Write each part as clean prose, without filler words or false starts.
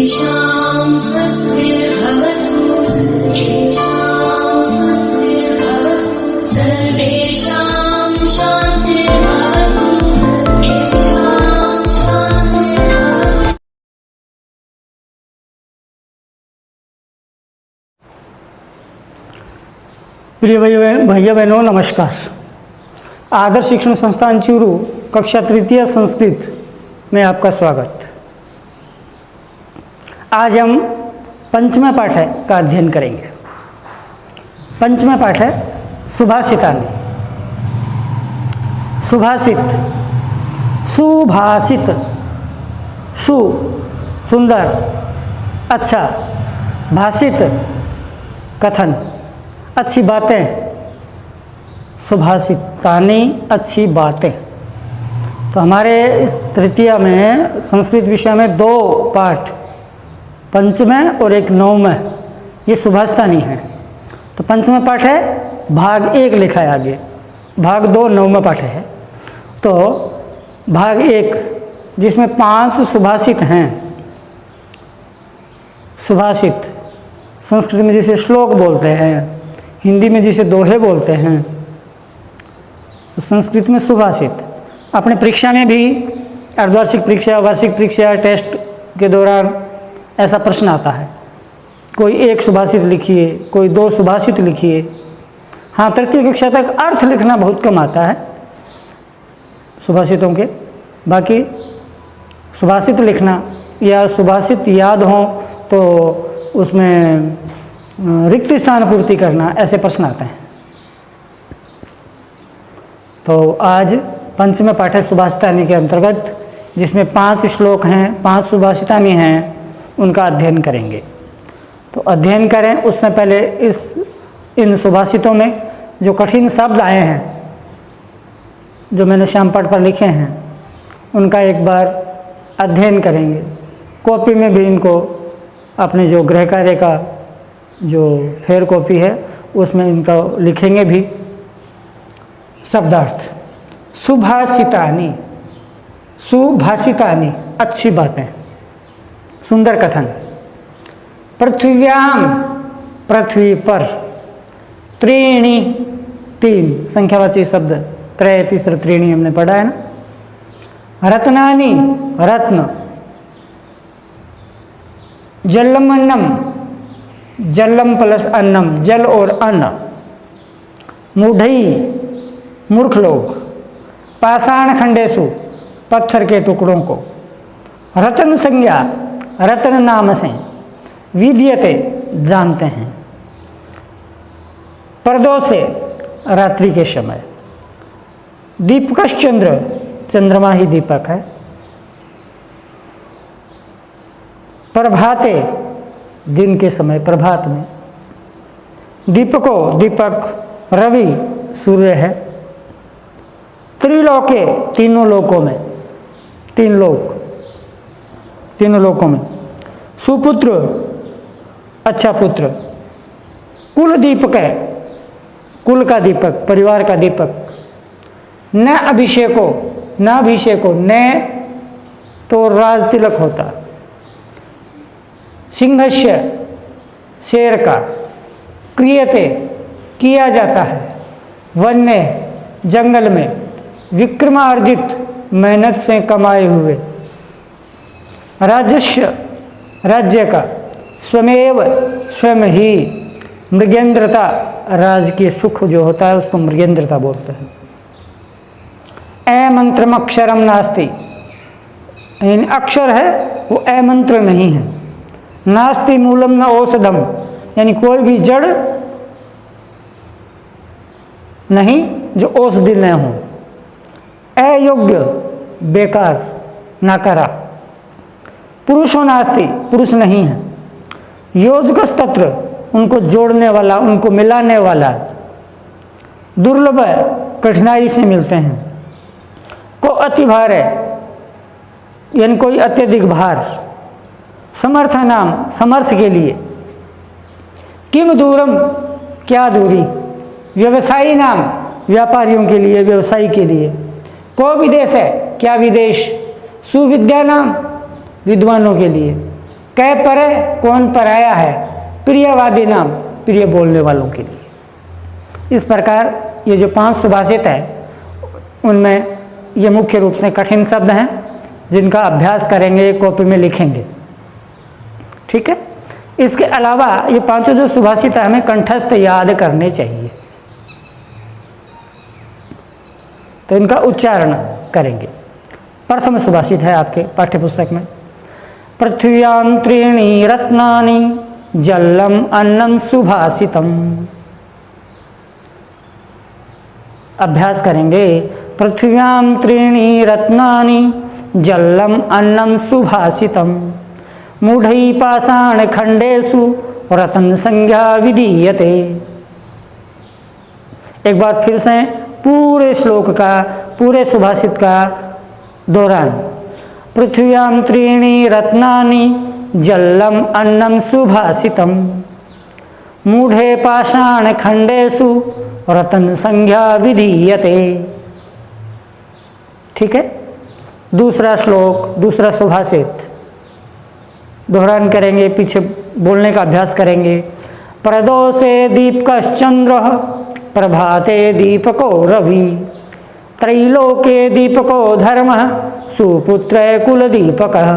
सर्वेषां स्वस्तिर्भवतु सर्वेषां शान्तिर्भवतु सर्वेषां शान्तिर्भवतु। प्रिय भैया बहनों नमस्कार। आदर्श शिक्षण संस्थान चूरू कक्षा तृतीय संस्कृत में आपका स्वागत। आज हम पंचम पाठ का अध्ययन करेंगे। पंचम पाठ है सुभाषितानि। सुभाषित, सुभाषित, सु सुंदर, अच्छा, भाषित कथन, अच्छी बातें, सुभाषितानि अच्छी बातें। तो हमारे इस तृतीय में संस्कृत विषय में दो पाठ, पंचम और एक नवम, ये सुभाषितानि हैं। तो पंचम पाठ है, भाग 1 लिखा है आगे, भाग 2 नवम पाठ है। तो भाग 1 जिसमें 5 सुभाषित हैं। सुभाषित संस्कृत में जिसे श्लोक बोलते हैं, हिंदी में जिसे दोहे बोलते हैं, तो संस्कृत में सुभाषित। अपने परीक्षा में भी अर्धवार्षिक परीक्षा, वार्षिक परीक्षा, टेस्ट के दौरान ऐसा प्रश्न आता है, कोई एक सुभाषित लिखिए, कोई 2 सुभाषित लिखिए। हाँ, तृतीय कक्षा तक अर्थ लिखना बहुत कम आता है सुभाषितों के। बाकी सुभाषित लिखना या सुभाषित याद हो तो उसमें रिक्त स्थान पूर्ति करना, ऐसे प्रश्न आते हैं। तो आज पंचम पाठ है सुभाषितानि के अंतर्गत, जिसमें 5 श्लोक हैं, 5 सुभाषितानि हैं, उनका अध्ययन करेंगे। तो अध्ययन करें उससे पहले इन सुभाषितों में जो कठिन शब्द आए हैं, जो मैंने श्यामपट पर लिखे हैं, उनका एक बार अध्ययन करेंगे। कॉपी में भी इनको अपने जो गृह कार्य का जो फेयर कॉपी है उसमें इनका लिखेंगे भी। शब्दार्थ, सुभाषितानि, सुभाषितानि अच्छी बातें, सुंदर कथन। पृथ्व्याम पृथ्वी पर, त्रीणि 3 संख्यावाची शब्द, त्रय तीसरा त्रीणि हमने पढ़ा है ना। रत्नानि रत्न, जलम अन्नम, जलम प्लस अन्नम, जल और अन्न। मूढ़ई मूर्ख लोग, पाषाण खंडेसु पत्थर के टुकड़ों को। रत्न संज्ञा, रत्न नाम से, विद्यते जानते हैं। पर्दों से रात्रि के समय। दीपकश्चंद्र, चंद्रमा ही दीपक है। प्रभाते, दिन के समय, प्रभात में। दीपको, दीपक, रवि, सूर्य है। त्रिलोके, तीनों लोकों में, 3 लोक, तीनों लोकों में। सुपुत्र, अच्छा पुत्र। कुल दीपक है, कुल का दीपक, परिवार का दीपक। न अभिषेको, न अभिषेको, न तो राज तिलक होता। सिंहस्य, शेर का। क्रियते, किया जाता है। वन्य, जंगल में। विक्रमार्जित, मेहनत से कमाए हुए। राजस्य, राज्य का। स्वमेव, स्वयं ही। मृगेंद्रता, राजकीय सुख जो होता है उसको मृगेंद्रता बोलते हैं। अमंत्रम अक्षरम नास्ति, अक्षर है वो अमंत्र नहीं है। नास्ति मूलम न औषधम, यानी कोई भी जड़ नहीं जो औषधि न हो। अयोग्य, बेकार, नाकारा। पुरुषो नास्ति, पुरुष नहीं है। योजकस्तत्र, उनको जोड़ने वाला, उनको मिलाने वाला। दुर्लभ, कठिनाई से मिलते हैं। को अति भार है, यानी कोई अत्यधिक भार। समर्थ नाम, समर्थ के लिए। किम दूरम, क्या दूरी। व्यवसायी नाम, व्यापारियों के लिए, व्यवसायी के लिए। को विदेश है, क्या विदेश। सुविद्या नाम, विद्वानों के लिए। कै परे, कौन पराया है, प्रियवादी नाम, प्रिय बोलने वालों के लिए। इस प्रकार ये जो 5 सुभाषित है उनमें ये मुख्य रूप से कठिन शब्द हैं जिनका अभ्यास करेंगे, कॉपी में लिखेंगे, ठीक है। इसके अलावा ये 5 जो सुभाषित है हमें कंठस्थ याद करने चाहिए, तो इनका उच्चारण करेंगे। प्रथम सुभाषित है आपके पाठ्यपुस्तक में, पृथ्व्यां त्रीणि रत्नानि जलम अन्नम सुभाषितम। अभ्यास करेंगे, पृथ्व्यां त्रीणि रत्नानि जलम अन्नम सुभाषितम मूढ़ै पाषाण खंडेषु रतन संज्ञा विधीयते। एक बार फिर से पूरे श्लोक का, पूरे सुभाषित का दोहरान। पृथ्व्यां त्रीणि रत्नानि जलम अन्नम सुभाषितम मूढ़े पाषाण खंडेषु रतन संज्ञा विधीयते। ठीक है, दूसरा श्लोक, दूसरा सुभाषित दोहरान करेंगे, पीछे बोलने का अभ्यास करेंगे। प्रदोषे दीपकश्चंद्र प्रभाते दीपको रवि त्रैलोके दीपको धर्म सुपुत्र कुलदीपकः।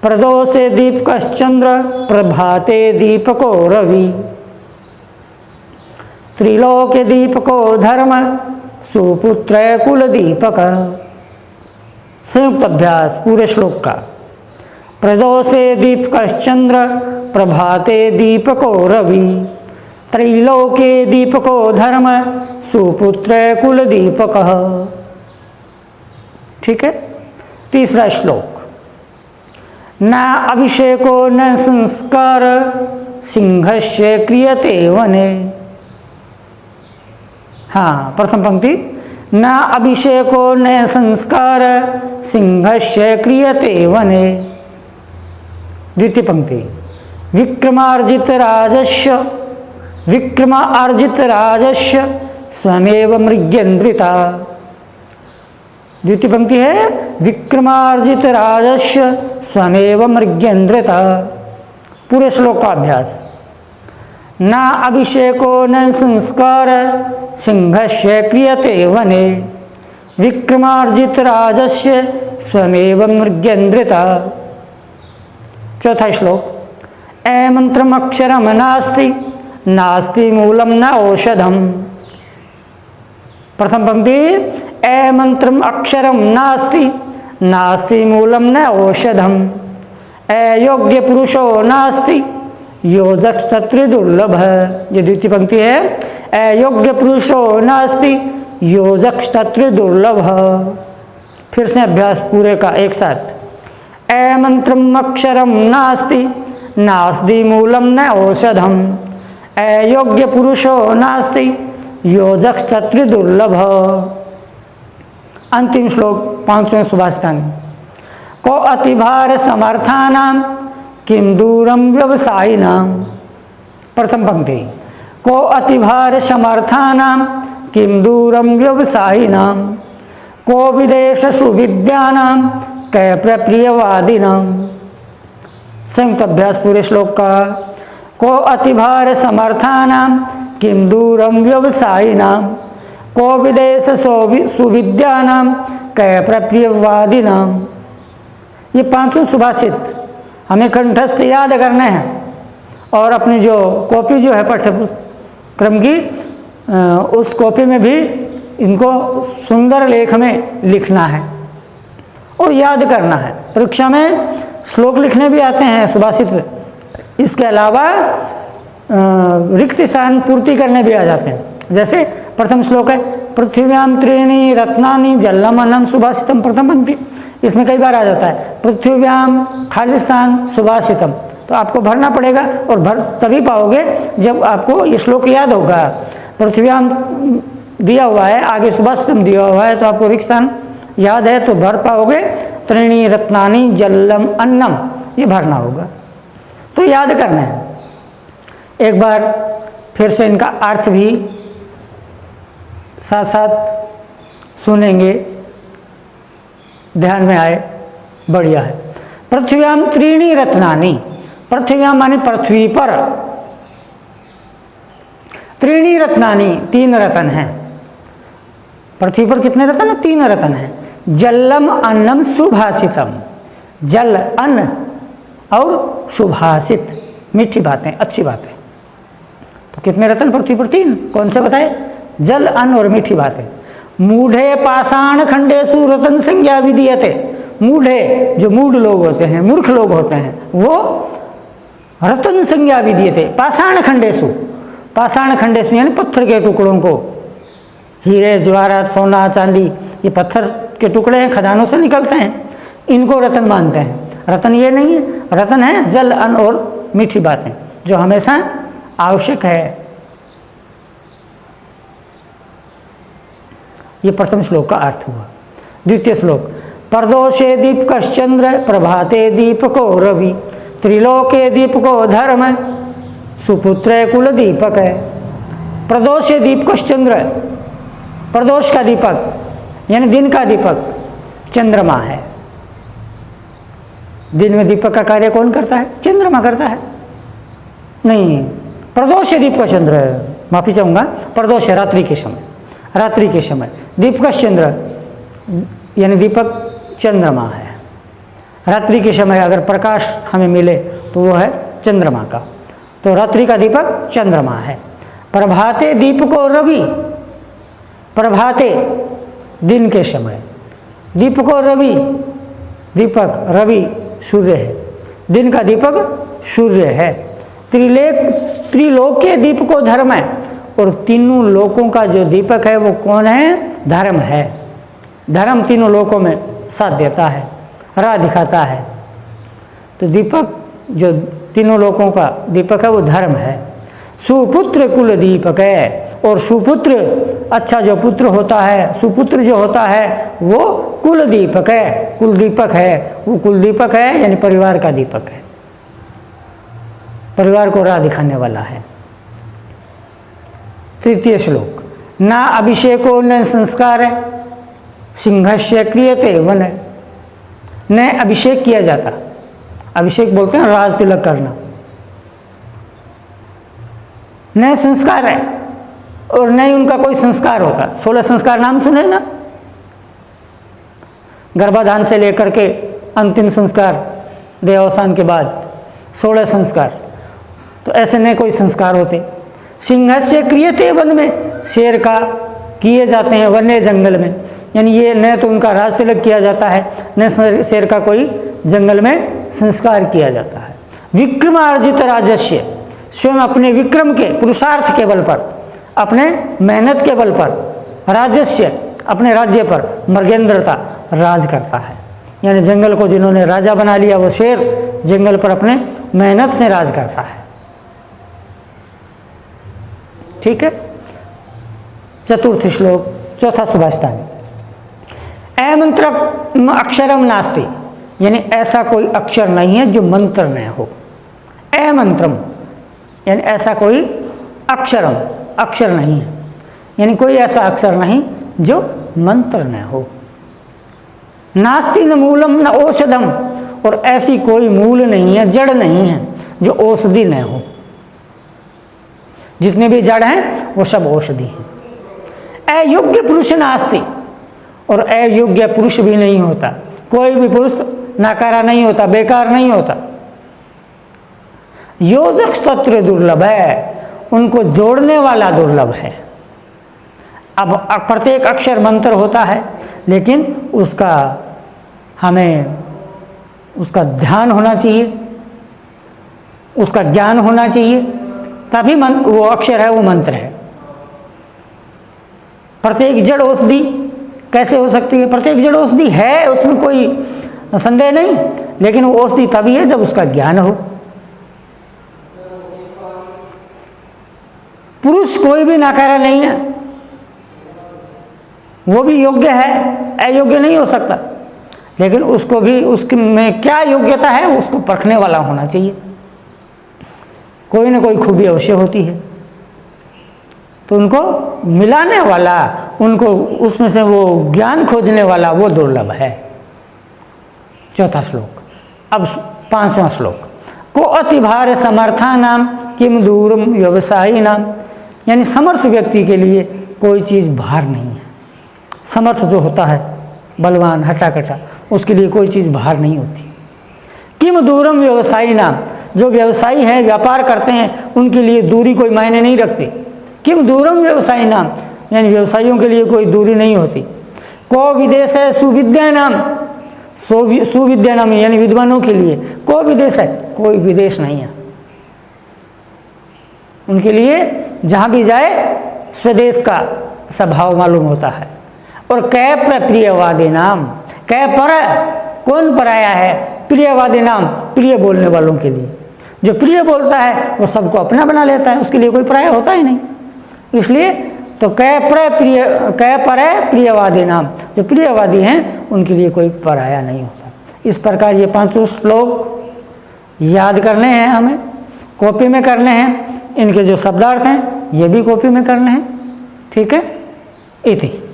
प्रदोषे दीपकश्चंद्र प्रभाते दीपको रवि त्रिलोके दीपको धर्म सुपुत्र कुलदीपकः। संयुक्त अभ्यास पूरे श्लोक का। प्रदोषे दीपकश्चंद्र प्रभाते दीपको रवि त्रैलोके दीपको धर्म सुपुत्र कुलदीपकः। ठीक है, तीसरा श्लोक। न अभिषेको न संस्कार सिंहस्य क्रियते वने। हाँ, प्रथम पंक्ति। न अभिषेको न संस्कार सिंहस्य क्रियते वने। द्वितीय पंक्ति। विक्रमार्जित राजस्य स्वमेव मृग्यन्द्रिता। द्वितीय पंक्ति है विक्रमार्जित राजस्य स्वमेव मृग्यन्द्रिता। पूरे श्लोक का अभ्यास। न अभिषेको न संस्कार सिंहस्य क्रियते वने विक्रमार्जित राजस्य स्वमेव मृग्यन्द्रिता। चौथा श्लोक। ऐमंत्रम अक्षरम नास्ति नास्ति मूलम न औषधम। प्रथम पंक्ति। ऐमंत्रम अक्षरम नास्ति नास्ति मूलम न औषधम अयोग्य पुरुषो नास्ति योजक क्षत्रिय दुर्लभ। ये द्वितीय पंक्ति है। अयोग्य पुरुषो नास्ति योजक क्षत्रिय दुर्लभ। फिर से अभ्यास पूरे का एक साथ। ऐमंत्रम अक्षरम नास्ति नास्ति मूलम न औषधम अयोग्य पुरुषो नास्ति योजक क्षत्रिय दुर्लभ। अंतिम श्लोक, 5वें सुभाषितानि। को अतिभार समर्थानां किम दूरम व्यवसायिनां। प्रथम पंक्ति। को अतिभार समर्थानां किम दूरम व्यवसायिनां को विदेश सुविद्यानां कै प्रप्रियवादिनां। संयुक्त अभ्यास पूरे श्लोक का। को अतिभार समर्थानां किम दूरम व्यवसायिनां को विदेश सुविद्यानां कै प्रप्रियवादिनां। ये 5 सुभाषित हमें कंठस्थ याद करने हैं और अपनी जो कॉपी जो है पाठ्यक्रम की उस कॉपी में भी इनको सुंदर लेख में लिखना है और याद करना है। परीक्षा में श्लोक लिखने भी आते हैं सुभाषित, इसके अलावा रिक्त स्थान पूर्ति करने भी आ जाते हैं। जैसे प्रथम श्लोक है पृथ्व्याम त्रीणि रत्नानि जलम अन्नम सुभाषितम। प्रथम पंक्ति, इसमें कई बार आ जाता है पृथ्व्याम खाली स्थान सुभाषितम, तो आपको भरना पड़ेगा और भर तभी पाओगे जब आपको ये श्लोक याद होगा। पृथ्व्याम दिया हुआ है, आगे सुभाषितम दिया हुआ है, तो आपको रिक्त स्थान याद है तो भर पाओगे। त्रीणि रत्नानि जलम अन्नम, ये भरना होगा, तो याद करना है। एक बार फिर से इनका अर्थ भी साथ साथ सुनेंगे, ध्यान में आए। बढ़िया है। पृथ्व्याम त्रीणी रत्नानि, पृथ्व्याम माने पृथ्वी पर, त्रीणी रत्नानि, 3 रत्न हैं। पृथ्वी पर कितने रत्न हैं? 3 रत्न हैं। जलम अन्नम सुभाषितम, जल अन्न और सुभाषित, मीठी बातें, अच्छी बातें। तो कितने रत्न पृथ्वी पर? 3। कौन से बताए? जल, अन्न और मीठी बातें। मूढ़े पाषाण खंडेषु रत्न संज्ञा विधीयते, मूढ़े जो मूढ़ लोग होते हैं, मूर्ख लोग होते हैं, वो रत्न संज्ञा विधीयते पाषाण खंडेषु, पाषाण खंडेषु यानी पत्थर के टुकड़ों को, हीरे जवाहरात सोना चांदी ये पत्थर के टुकड़े हैं, खजानों से निकलते हैं, इनको रत्न मानते हैं। रत्न ये नहीं है, रत्न है जल, अन्न और मीठी बातें जो हमेशा आवश्यक है। ये प्रथम श्लोक का अर्थ हुआ। द्वितीय श्लोक, प्रदोषे दीपकश्चंद्र प्रभाते दीपको रवि, त्रिलोके दीपको धर्म सुपुत्र कुल दीपक है। प्रदोषे दीपकश्चंद्र, प्रदोष का दीपक यानी दिन का दीपक चंद्रमा है। दिन में दीपक का कार्य कौन करता है? चंद्रमा करता है। नहीं, प्रदोष दीपक चंद्र, माफी चाहूँगा, प्रदोष है रात्रि के समय, रात्रि के समय। दीपक चंद्र यानी दीपक चंद्रमा है। रात्रि के समय अगर प्रकाश हमें मिले तो वो है चंद्रमा का, तो रात्रि का दीपक चंद्रमा है। प्रभाते दीपको रवि, प्रभाते दिन के समय, दीपको रवि, दीपक रवि सूर्य है, दिन का दीपक सूर्य है। त्रिलोक के दीपको धर्म है, और तीनों लोकों का जो दीपक है वो कौन है? धर्म है। धर्म तीनों लोकों में साथ देता है, राह दिखाता है। तो दीपक जो तीनों लोकों का दीपक है वो धर्म है। सुपुत्र कुल दीपक है, और सुपुत्र अच्छा जो पुत्र होता है, सुपुत्र जो होता है वो कुल दीपक है, कुल दीपक है, वो कुल दीपक है यानी परिवार का दीपक है, परिवार को राह दिखाने वाला है। तृतीय श्लोक, ना अभिषेको न संस्कार सिंहस्य क्रियते वन, न अभिषेक किया जाता, अभिषेक बोलते हैं राज तिलक करना, न संस्कार है और न ही उनका कोई संस्कार होता। 16 संस्कार नाम सुने ना, गर्भाधान से लेकर के अंतिम संस्कार, देहावसान के बाद 16 संस्कार, तो ऐसे नहीं कोई संस्कार होते। सिंह से क्रियते वन में, शेर का किए जाते हैं वन्य जंगल में, यानी ये न तो उनका राज तिलक किया जाता है, न शेर का कोई जंगल में संस्कार किया जाता है। विक्रमार्जित राजस्य, स्वयं अपने विक्रम के पुरुषार्थ के बल पर, अपने मेहनत के बल पर, राजस्य अपने राज्य पर, मर्गेंद्रता राज करता है, यानी जंगल को जिन्होंने राजा बना लिया वो शेर जंगल पर अपने मेहनत से राज करता है। ठीक है। चतुर्थ श्लोक, चौथा सुभाषितानि, अमंत्र अक्षरम नास्ति, यानी ऐसा कोई अक्षर नहीं है जो मंत्र न हो। अमंत्रम यानी ऐसा कोई अक्षरम, अक्षर नहीं है, यानी कोई ऐसा अक्षर नहीं जो मंत्र न हो। नास्ति न मूलम न औषधम, और ऐसी कोई मूल नहीं है, जड़ नहीं है जो औषधि न हो। जितने भी जड़ हैं वो सब औषधि हैं। अयोग्य पुरुष नास्ति, और अयोग्य पुरुष भी नहीं होता, कोई भी पुरुष नाकारा नहीं होता, बेकार नहीं होता। योजक तत्र दुर्लभ है, उनको जोड़ने वाला दुर्लभ है। अब प्रत्येक अक्षर मंत्र होता है, लेकिन उसका हमें उसका ध्यान होना चाहिए, उसका ज्ञान होना चाहिए, तभी वो अक्षर है वो मंत्र है। प्रत्येक जड़ औषधि कैसे हो सकती है? प्रत्येक जड़ औषधि है, उसमें कोई संदेह नहीं, लेकिन वो औषधि तभी है जब उसका ज्ञान हो। पुरुष कोई भी नाकारा नहीं है, वो भी योग्य है, अयोग्य नहीं हो सकता, लेकिन उसको भी उसके में क्या योग्यता है उसको परखने वाला होना चाहिए। कोई ना कोई खूबी अवश्य होती है, तो उनको मिलाने वाला, उनको उसमें से वो ज्ञान खोजने वाला वो दुर्लभ है। चौथा श्लोक। अब 5वां श्लोक। को अति भार समर्था नाम किम दूरम व्यवसायी नाम, यानी समर्थ व्यक्ति के लिए कोई चीज़ भार नहीं है। समर्थ जो होता है, बलवान हट्टा-कट्टा, उसके लिए कोई चीज़ भार नहीं होती। किम दूरम व्यवसायी नाम, जो व्यवसायी हैं, व्यापार करते हैं, उनके लिए दूरी कोई मायने नहीं रखती। किम दूरम व्यवसायी नाम, यानी व्यवसायियों के लिए कोई दूरी नहीं होती। को विदेश है सुविद्या नाम, सुविद्या नाम यानी विद्वानों के लिए। को विदेश है, कोई विदेश नहीं है उनके लिए, जहाँ भी जाए स्वदेश का स्वभाव मालूम होता है। और कै प्रियवादी नाम, कै पर, कौन पराया है? प्रियवादी नाम, प्रिय बोलने वालों के लिए। जो प्रिय बोलता है वो सबको अपना बना लेता है, उसके लिए कोई पराया होता ही नहीं। इसलिए तो कै पर प्रियवादी नाम, जो प्रियवादी हैं उनके लिए कोई पराया नहीं होता। इस प्रकार ये 5 श्लोक याद करने हैं, हमें कॉपी में करने हैं। इनके जो शब्दार्थ हैं ये भी कॉपी में करने हैं। ठीक है, इति।